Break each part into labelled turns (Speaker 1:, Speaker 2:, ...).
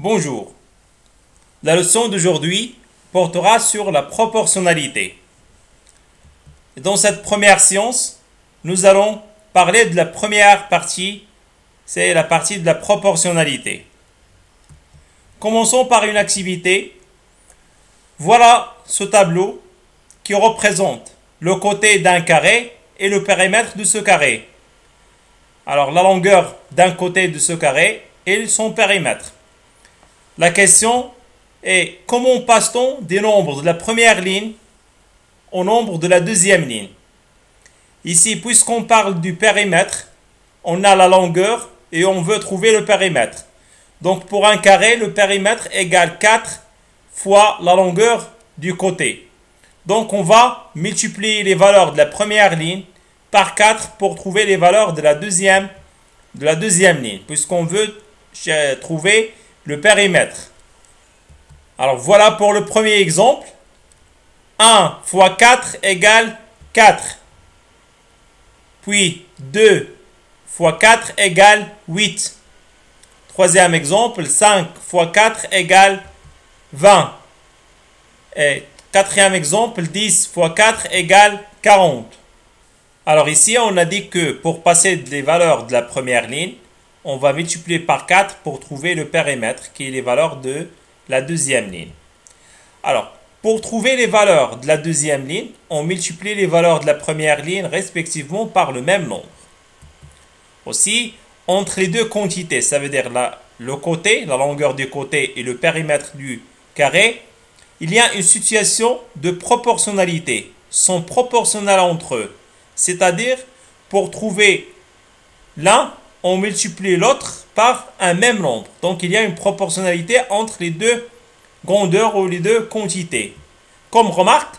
Speaker 1: Bonjour. La leçon d'aujourd'hui portera sur la proportionnalité. Dans cette première séance, nous allons parler de la première partie, c'est la partie de la proportionnalité. Commençons par une activité. Voilà ce tableau qui représente le côté d'un carré et le périmètre de ce carré. Alors la longueur d'un côté de ce carré et son périmètre. La question est comment passe-t-on des nombres de la première ligne au nombre de la deuxième ligne? Ici, puisqu'on parle du périmètre, on a la longueur et on veut trouver le périmètre. Donc pour un carré, le périmètre égale 4 fois la longueur du côté. Donc on va multiplier les valeurs de la première ligne par 4 pour trouver les valeurs de la deuxième ligne, puisqu'on veut trouver le périmètre. Alors voilà pour le premier exemple. 1 fois 4 égale 4. Puis 2 fois 4 égale 8. Troisième exemple, 5 fois 4 égale 20. Et quatrième exemple, 10 fois 4 égale 40. Alors ici, on a dit que pour passer des valeurs de la première ligne, on va multiplier par 4 pour trouver le périmètre, qui est les valeurs de la deuxième ligne. Alors, pour trouver les valeurs de la deuxième ligne, on multiplie les valeurs de la première ligne respectivement par le même nombre. Aussi, entre les deux quantités, ça veut dire le côté, la longueur du côté et le périmètre du carré, il y a une situation de proportionnalité. Ils sont proportionnels entre eux. C'est-à-dire, pour trouver l'un, on multiplie l'autre par un même nombre. Donc, il y a une proportionnalité entre les deux grandeurs ou les deux quantités. Comme remarque,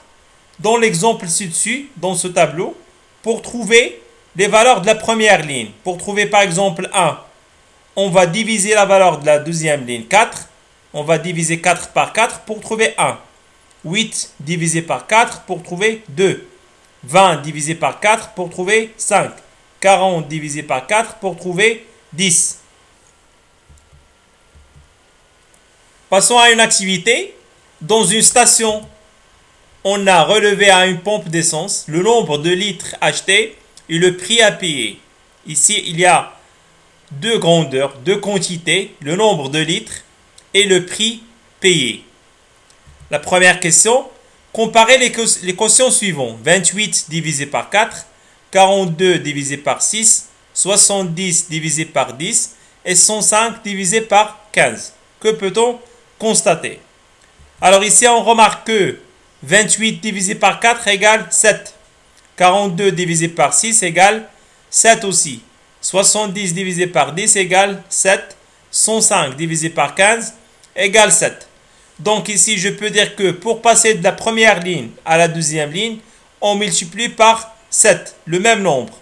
Speaker 1: dans l'exemple ci-dessus, dans ce tableau, pour trouver les valeurs de la première ligne, pour trouver par exemple 1, on va diviser la valeur de la deuxième ligne 4. On va diviser 4 par 4 pour trouver 1. 8 divisé par 4 pour trouver 2. 20 divisé par 4 pour trouver 5. 40 divisé par 4 pour trouver 10. Passons à une activité. Dans une station, on a relevé à une pompe d'essence le nombre de litres achetés et le prix à payer. Ici, il y a deux grandeurs, deux quantités, le nombre de litres et le prix payé. La première question, comparez les quotients suivants. 28 divisé par 4, 42 divisé par 6, 70 divisé par 10 et 105 divisé par 15. Que peut-on constater? Alors ici, on remarque que 28 divisé par 4 égale 7. 42 divisé par 6 égale 7 aussi. 70 divisé par 10 égale 7. 105 divisé par 15 égale 7. Donc ici, je peux dire que pour passer de la première ligne à la deuxième ligne, on multiplie par 7, le même nombre.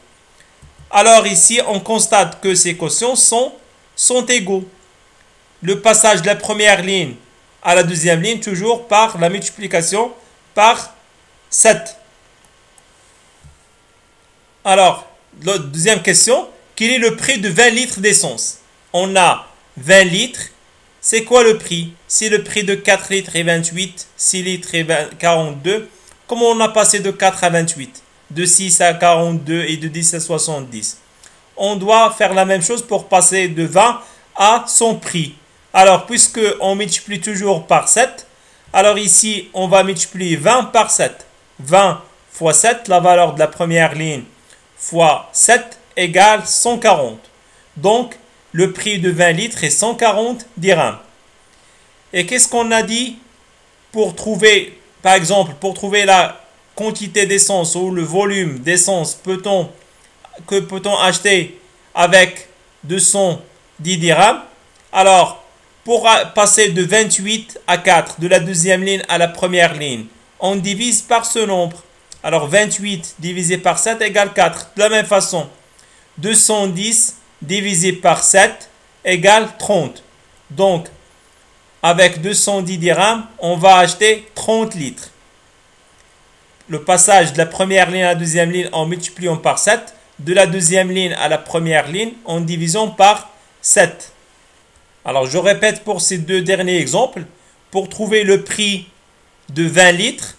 Speaker 1: Alors ici, on constate que ces quotients sont égaux. Le passage de la première ligne à la deuxième ligne, toujours par la multiplication par 7. Alors, la deuxième question, quel est le prix de 20 litres d'essence? On a 20 litres. C'est quoi le prix? C'est le prix de 4 litres et 28, 6 litres et 42. Comment on a passé de 4 à 28? De 6 à 42 et de 10 à 70. On doit faire la même chose pour passer de 20 à son prix. Alors, puisque on multiplie toujours par 7, alors ici, on va multiplier 20 par 7. 20 fois 7, la valeur de la première ligne, fois 7 égale 140. Donc, le prix de 20 litres est 140 dirhams. Et qu'est-ce qu'on a dit pour trouver, par exemple, pour trouver la quantité d'essence ou le volume d'essence que peut-on acheter avec 210 dirhams? Alors, pour passer de 28 à 4, de la deuxième ligne à la première ligne, on divise par ce nombre. Alors, 28 divisé par 7 égale 4. De la même façon, 210 divisé par 7 égale 30. Donc, avec 210 dirhams, on va acheter 30 litres. Le passage de la première ligne à la deuxième ligne en multipliant par 7, de la deuxième ligne à la première ligne en divisant par 7. Alors, je répète pour ces deux derniers exemples. Pour trouver le prix de 20 litres,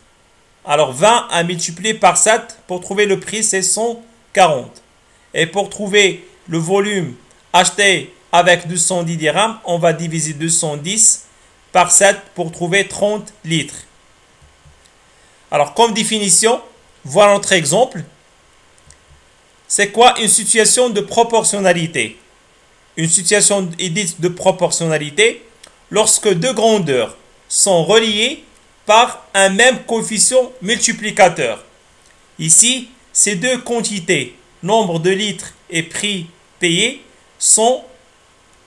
Speaker 1: alors 20 à multiplier par 7, pour trouver le prix, c'est 140. Et pour trouver le volume acheté avec 210 dirhams, on va diviser 210 par 7 pour trouver 30 litres. Alors, comme définition, voilà notre exemple. C'est quoi une situation de proportionnalité? Une situation dite de proportionnalité lorsque deux grandeurs sont reliées par un même coefficient multiplicateur. Ici, ces deux quantités, nombre de litres et prix payé, sont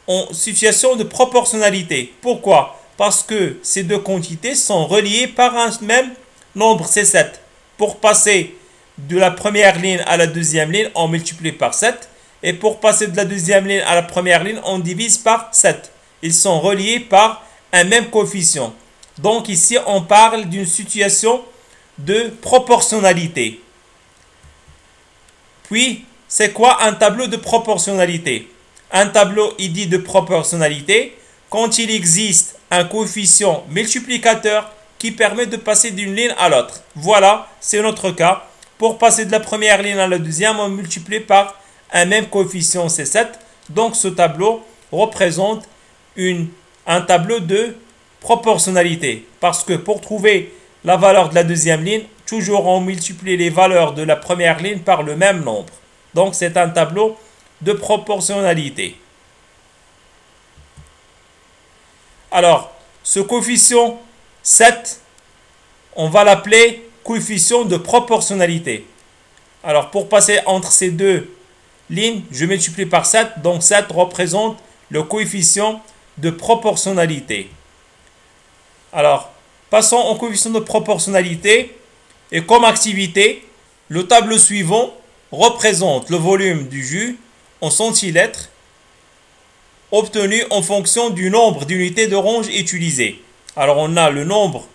Speaker 1: en situation de proportionnalité. Pourquoi? Parce que ces deux quantités sont reliées par un même nombre, c'est 7. Pour passer de la première ligne à la deuxième ligne, on multiplie par 7. Et pour passer de la deuxième ligne à la première ligne, on divise par 7. Ils sont reliés par un même coefficient. Donc ici, on parle d'une situation de proportionnalité. Puis, c'est quoi un tableau de proportionnalité? Un tableau est dit de proportionnalité quand il existe un coefficient multiplicateur qui permet de passer d'une ligne à l'autre. Voilà, c'est notre cas. Pour passer de la première ligne à la deuxième, on multiplie par un même coefficient, c'est 7. Donc ce tableau représente un tableau de proportionnalité. Parce que pour trouver la valeur de la deuxième ligne, toujours on multiplie les valeurs de la première ligne par le même nombre. Donc c'est un tableau de proportionnalité. Alors, ce coefficient 7, on va l'appeler coefficient de proportionnalité. Alors, pour passer entre ces deux lignes, je multiplie par 7. Donc, 7 représente le coefficient de proportionnalité. Alors, passons au coefficient de proportionnalité. Et comme activité, le tableau suivant représente le volume du jus en centilitres obtenu en fonction du nombre d'unités d'orange utilisées. Alors, on a le nombre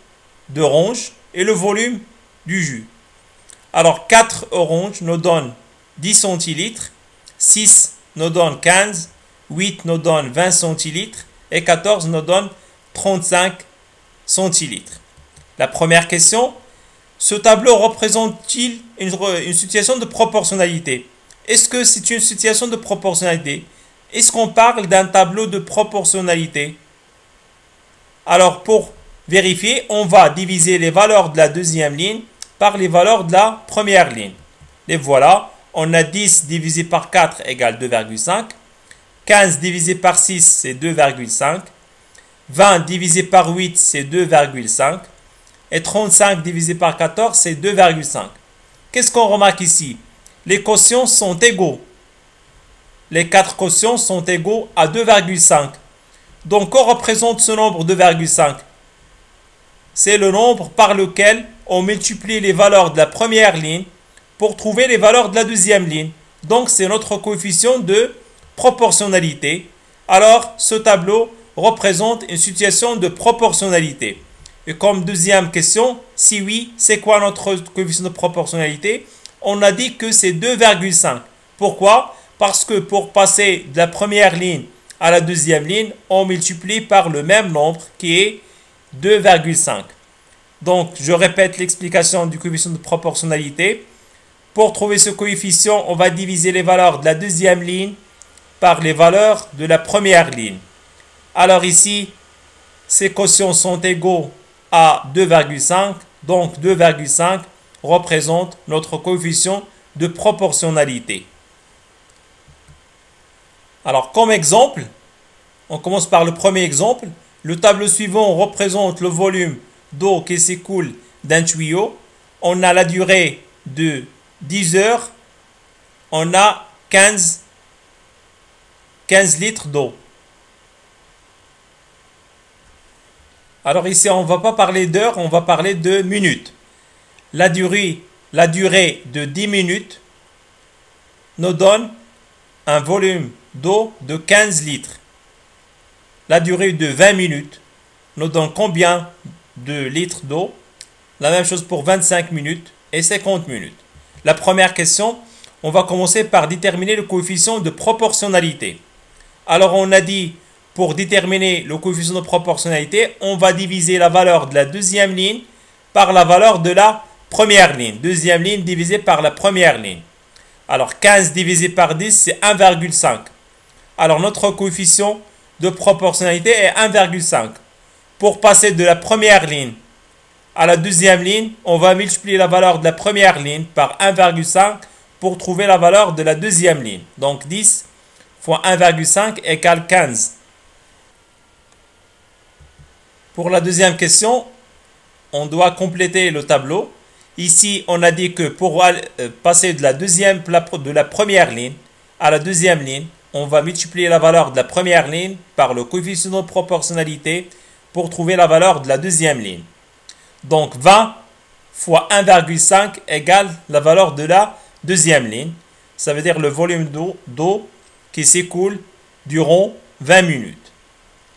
Speaker 1: d'oranges et le volume du jus. Alors, 4 oranges nous donnent 10 centilitres, 6 nous donnent 15, 8 nous donnent 20 centilitres et 14 nous donnent 35 centilitres. La première question, ce tableau représente-t-il une situation de proportionnalité? Est-ce que c'est une situation de proportionnalité? Est-ce qu'on parle d'un tableau de proportionnalité? Alors, pour vérifier, on va diviser les valeurs de la deuxième ligne par les valeurs de la première ligne. Et voilà, on a 10 divisé par 4 égale 2,5. 15 divisé par 6, c'est 2,5. 20 divisé par 8, c'est 2,5. Et 35 divisé par 14, c'est 2,5. Qu'est-ce qu'on remarque ici? Les quotients sont égaux. Les 4 quotients sont égaux à 2,5. Donc, on représente ce nombre 2,5. C'est le nombre par lequel on multiplie les valeurs de la première ligne pour trouver les valeurs de la deuxième ligne. Donc, c'est notre coefficient de proportionnalité. Alors, ce tableau représente une situation de proportionnalité. Et comme deuxième question, si oui, c'est quoi notre coefficient de proportionnalité? On a dit que c'est 2,5. Pourquoi? Parce que pour passer de la première ligne à la deuxième ligne, on multiplie par le même nombre qui est 2,5. Donc, je répète l'explication du coefficient de proportionnalité. Pour trouver ce coefficient, on va diviser les valeurs de la deuxième ligne par les valeurs de la première ligne. Alors ici, ces quotients sont égaux à 2,5. Donc, 2,5 représente notre coefficient de proportionnalité. Alors, comme exemple, on commence par le premier exemple. Le tableau suivant représente le volume d'eau qui s'écoule d'un tuyau. On a la durée de 10 heures. On a 15 litres d'eau. Alors ici, on ne va pas parler d'heures, on va parler de minutes. La durée de 10 minutes nous donne un volume d'eau de 15 litres. La durée de 20 minutes nous donne combien de litres d'eau? La même chose pour 25 minutes et 50 minutes. La première question, on va commencer par déterminer le coefficient de proportionnalité. Alors on a dit pour déterminer le coefficient de proportionnalité, on va diviser la valeur de la deuxième ligne par la valeur de la première ligne. Deuxième ligne divisée par la première ligne. Alors 15 divisé par 10, c'est 1,5. Alors notre coefficient de proportionnalité est 1,5. Pour passer de la première ligne à la deuxième ligne, on va multiplier la valeur de la première ligne par 1,5 pour trouver la valeur de la deuxième ligne. Donc 10 fois 1,5 égale 15. Pour la deuxième question, on doit compléter le tableau. Ici, on a dit que pour passer de la première ligne à la deuxième ligne, on va multiplier la valeur de la première ligne par le coefficient de proportionnalité pour trouver la valeur de la deuxième ligne. Donc 20 fois 1,5 égale la valeur de la deuxième ligne. Ça veut dire le volume d'eau qui s'écoule durant 20 minutes.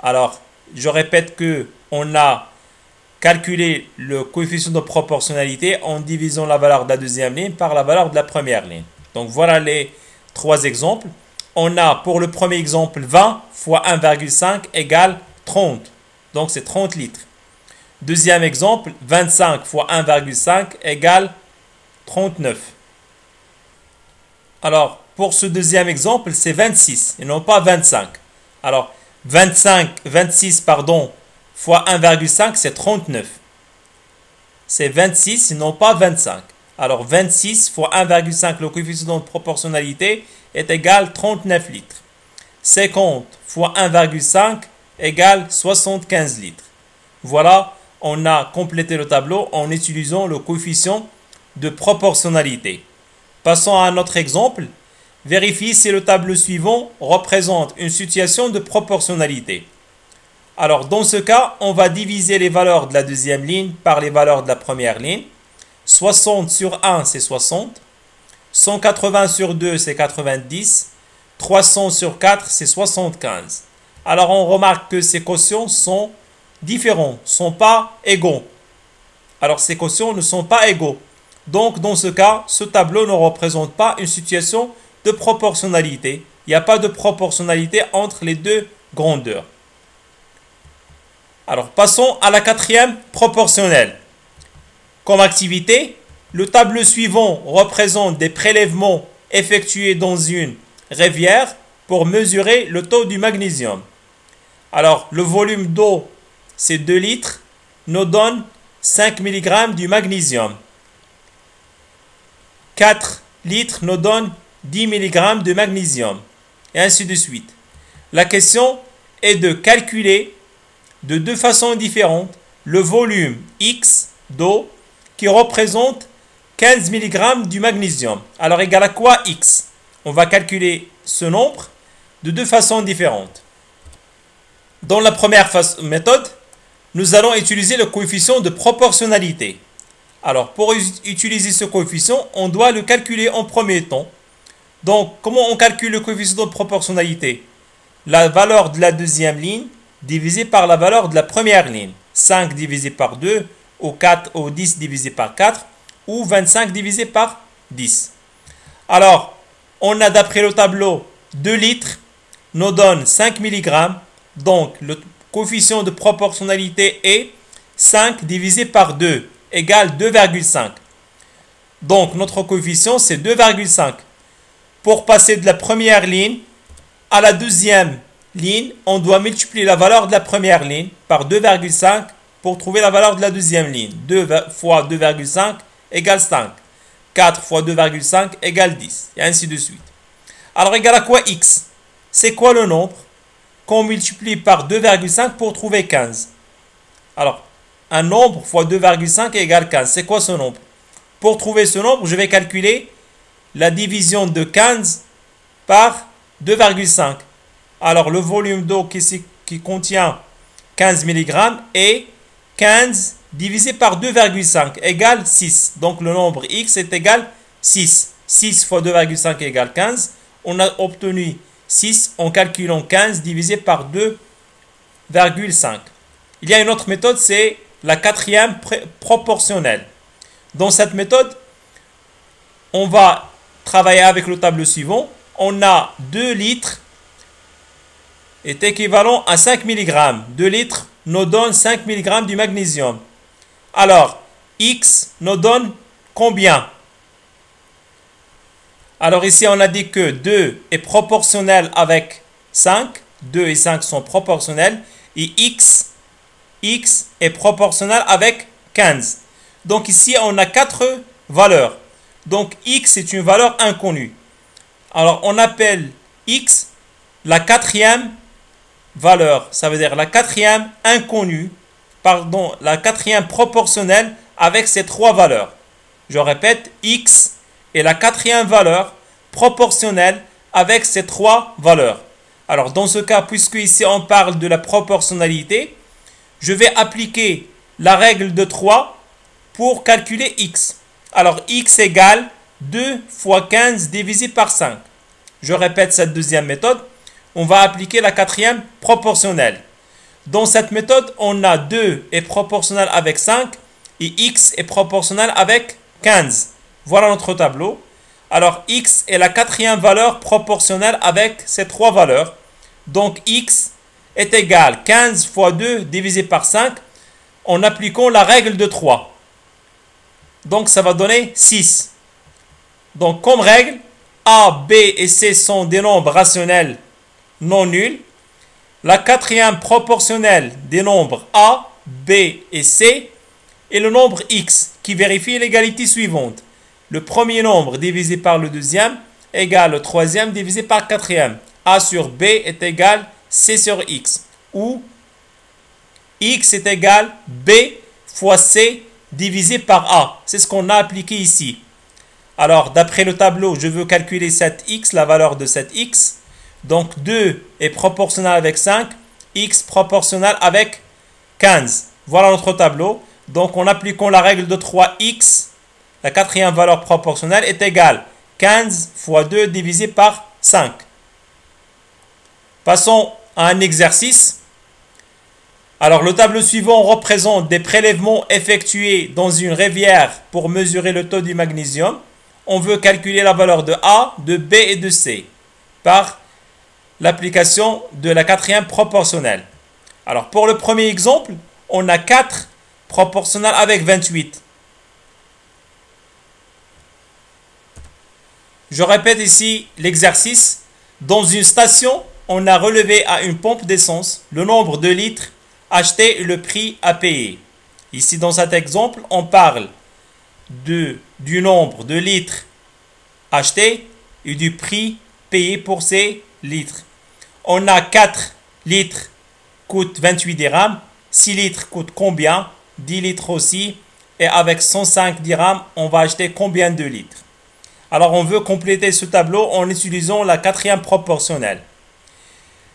Speaker 1: Alors, je répète que on a calculé le coefficient de proportionnalité en divisant la valeur de la deuxième ligne par la valeur de la première ligne. Donc voilà les trois exemples. On a pour le premier exemple 20 fois 1,5 égale 30. Donc c'est 30 litres. Deuxième exemple, 25 fois 1,5 égale 39. Alors, pour ce deuxième exemple, c'est 26 et non pas 25. Alors, 26 fois 1,5, c'est 39. C'est 26 et non pas 25. Alors, 26 fois 1,5, le coefficient de proportionnalité est égal 39 litres. 50 fois 1,5 égale 75 litres. Voilà, on a complété le tableau en utilisant le coefficient de proportionnalité. Passons à un autre exemple. Vérifie si le tableau suivant représente une situation de proportionnalité. Alors, dans ce cas, on va diviser les valeurs de la deuxième ligne par les valeurs de la première ligne. 60 sur 1, c'est 60. 180 sur 2, c'est 90. 300 sur 4, c'est 75. Alors, on remarque que ces quotients sont différents, ne sont pas égaux. Alors, ces quotients ne sont pas égaux. Donc, dans ce cas, ce tableau ne représente pas une situation de proportionnalité. Il n'y a pas de proportionnalité entre les deux grandeurs. Alors, passons à la quatrième proportionnelle. Comme activité, le tableau suivant représente des prélèvements effectués dans une rivière pour mesurer le taux du magnésium. Alors, le volume d'eau, c'est 2 litres, nous donne 5 mg du magnésium. 4 litres nous donne 10 mg de magnésium. Et ainsi de suite. La question est de calculer de deux façons différentes le volume X d'eau qui représente 15 mg du magnésium. Alors, égal à quoi X? On va calculer ce nombre de deux façons différentes. Dans la première méthode, nous allons utiliser le coefficient de proportionnalité. Alors, pour utiliser ce coefficient, on doit le calculer en premier temps. Donc, comment on calcule le coefficient de proportionnalité? La valeur de la deuxième ligne divisée par la valeur de la première ligne. 5 divisé par 2, ou 10 divisé par 4, ou 25 divisé par 10. Alors, on a d'après le tableau 2 litres nous donne 5 mg. Donc, le coefficient de proportionnalité est 5 divisé par 2 égale 2,5. Donc, notre coefficient, c'est 2,5. Pour passer de la première ligne à la deuxième ligne, on doit multiplier la valeur de la première ligne par 2,5 pour trouver la valeur de la deuxième ligne. 2 fois 2,5 égale 5. 4 fois 2,5 égale 10. Et ainsi de suite. Alors, égal à quoi X? C'est quoi le nombre qu'on multiplie par 2,5 pour trouver 15? Alors, un nombre fois 2,5 égale 15. C'est quoi ce nombre? Pour trouver ce nombre, je vais calculer la division de 15 par 2,5. Alors, le volume d'eau qui contient 15 mg est 15 divisé par 2,5 égale 6. Donc, le nombre X est égal 6. 6 fois 2,5 égale 15. On a obtenu 6 en calculant 15 divisé par 2,5. Il y a une autre méthode, c'est la quatrième proportionnelle. Dans cette méthode, on va travailler avec le tableau suivant. On a 2 litres est équivalent à 5 mg. 2 litres nous donne 5 mg du magnésium. Alors, X nous donne combien? Alors ici, on a dit que 2 est proportionnel avec 5. 2 et 5 sont proportionnels. Et X est proportionnel avec 15. Donc ici, on a 4 valeurs. Donc X est une valeur inconnue. Alors, on appelle X la quatrième valeur. Ça veut dire la quatrième inconnue, la quatrième proportionnelle avec ces 3 valeurs. Je répète, X est la quatrième valeur proportionnelle avec ces 3 valeurs. Alors, dans ce cas, puisque ici on parle de la proportionnalité, je vais appliquer la règle de 3 pour calculer X. Alors, X égale 2 fois 15 divisé par 5. Je répète cette deuxième méthode. On va appliquer la quatrième proportionnelle. Dans cette méthode, on a 2 est proportionnel avec 5 et X est proportionnel avec 15. Voilà notre tableau. Alors, X est la quatrième valeur proportionnelle avec ces 3 valeurs. Donc, X est égal 15 fois 2 divisé par 5 en appliquant la règle de 3. Donc, ça va donner 6. Donc, comme règle, A, B et C sont des nombres rationnels non nuls. La quatrième proportionnelle des nombres A, B et C est le nombre X qui vérifie l'égalité suivante. Le premier nombre divisé par le deuxième égale le troisième divisé par le quatrième. A sur B est égal C sur X. Ou X est égal B fois C divisé par A. C'est ce qu'on a appliqué ici. Alors, d'après le tableau, je veux calculer cette X, la valeur de cette X. Donc, 2 est proportionnel avec 5, X proportionnel avec 15. Voilà notre tableau. Donc, en appliquant la règle de 3, X, la quatrième valeur proportionnelle, est égale 15 fois 2 divisé par 5. Passons à un exercice. Alors, le tableau suivant représente des prélèvements effectués dans une rivière pour mesurer le taux du magnésium. On veut calculer la valeur de A, de B et de C par l'application de la quatrième proportionnelle. Alors, pour le premier exemple, on a 4 proportionnel avec 28. Je répète ici l'exercice. Dans une station, on a relevé à une pompe d'essence le nombre de litres achetés et le prix à payer. Ici, dans cet exemple, on parle du nombre de litres achetés et du prix payé pour ces litres. On a 4 litres coûte 28 dirhams, 6 litres coûte combien? 10 litres aussi, et avec 105 dirhams, on va acheter combien de litres? Alors, on veut compléter ce tableau en utilisant la quatrième proportionnelle.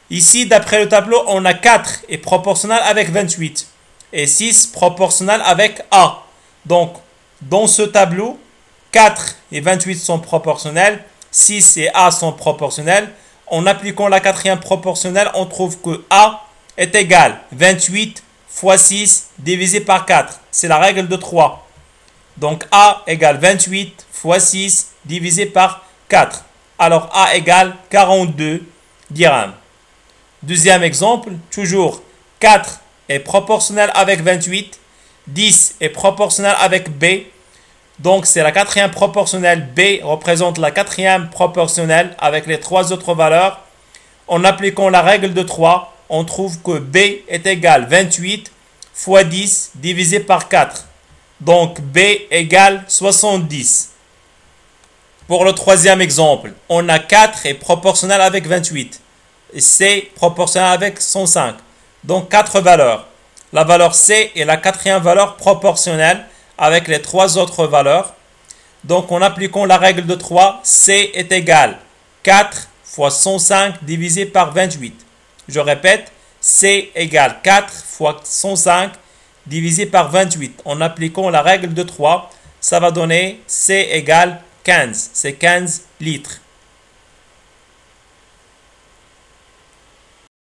Speaker 1: Ici, d'après le tableau, on a 4 est proportionnel avec 28 et 6 proportionnel avec A. Donc, dans ce tableau, 4 et 28 sont proportionnels, 6 et A sont proportionnels. En appliquant la quatrième proportionnelle, on trouve que A est égal 28 fois 6 divisé par 4. C'est la règle de 3. Donc, A égale 28 fois 6 divisé par 4. Alors, A égale 42 dirhams. Deuxième exemple, toujours 4 est proportionnel avec 28, 10 est proportionnel avec B. Donc, c'est la quatrième proportionnelle. B représente la quatrième proportionnelle avec les 3 autres valeurs. En appliquant la règle de 3, on trouve que B est égal 28 fois 10 divisé par 4. Donc, B égale 70. Pour le troisième exemple, on a 4 est proportionnel avec 28. Et C proportionnel avec 105. Donc, 4 valeurs. La valeur C est la quatrième valeur proportionnelle avec les 3 autres valeurs. Donc, en appliquant la règle de 3, C est égal 4 fois 105 divisé par 28. Je répète, C égale 4 fois 105 divisé par 28. En appliquant la règle de 3, ça va donner C égale 15. C'est 15 litres.